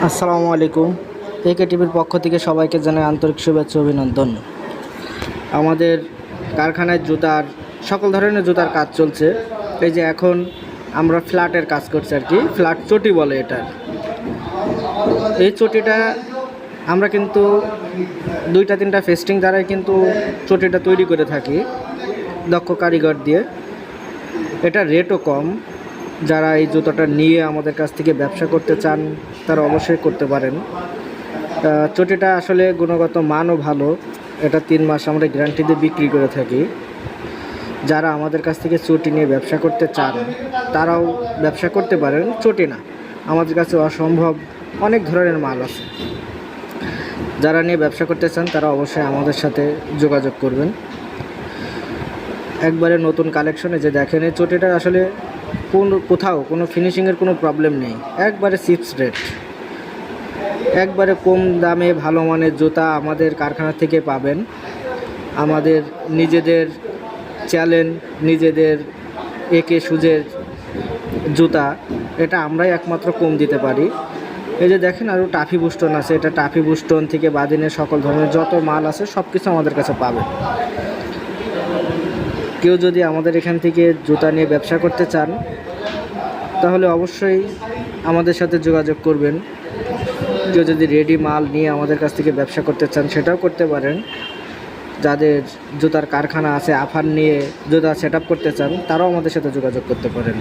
আসসালামু আলাইকুম। একে টিভির পক্ষ থেকে সবাইকে জানাই আন্তরিক শুভেচ্ছা অভিনন্দন। আমাদের কারখানায় জুতার সকল ধরনের জুতার কাজ চলছে। এই যে এখন আমরা ফ্ল্যাটের কাজ করছি আর কি, ফ্ল্যাট চটি বলে এটার। এই চটিটা আমরা কিন্তু 2-3টা ফেস্টিং দ্বারাই কিন্তু চটিটা তৈরি করে থাকি দক্ষ কারিগর দিয়ে। এটা রেটও কম। যারা এই জুতোটা নিয়ে আমাদের কাছ থেকে ব্যবসা করতে চান তারা অবশ্যই করতে পারেন। চটিটা আসলে গুণগত মানও ভালো। এটা 3 মাস আমরা গ্যারান্টি দিয়ে বিক্রি করে থাকি। যারা আমাদের কাছ থেকে চটি নিয়ে ব্যবসা করতে চান তারাও ব্যবসা করতে পারেন। চটি না, আমাদের কাছে অসম্ভব অনেক ধরনের মাল আছে। যারা নিয়ে ব্যবসা করতে চান তারা অবশ্যই আমাদের সাথে যোগাযোগ করবেন। একবারে নতুন কালেকশনে যে দেখেন, এই চটিটা আসলে কোথাও কোনো ফিনিশিংয়ের কোনো প্রবলেম নেই। একবারে চিপস রেট, একবারে কম দামে ভালো মানের জুতা আমাদের কারখানা থেকে পাবেন। আমাদের নিজেদের চ্যালেঞ্জ, নিজেদের একে সুজের জুতা, এটা আমরাই একমাত্র কম দিতে পারি। এই যে দেখেন আরও টাফি বুস্টন আছে, এটা টাফি বুস্টন থেকে বাদিনের সকল ধরনের যত মাল আছে সব কিছু আমাদের কাছে পাবেন। কেউ যদি আমাদের এখান থেকে জুতা নিয়ে ব্যবসা করতে চান তাহলে অবশ্যই আমাদের সাথে যোগাযোগ করবেন। কেউ যদি রেডি মাল নিয়ে আমাদের কাছ থেকে ব্যবসা করতে চান সেটাও করতে পারেন। যাদের জুতার কারখানা আছে, আফার নিয়ে জুতা সেট আপ করতে চান তারাও আমাদের সাথে যোগাযোগ করতে পারেন।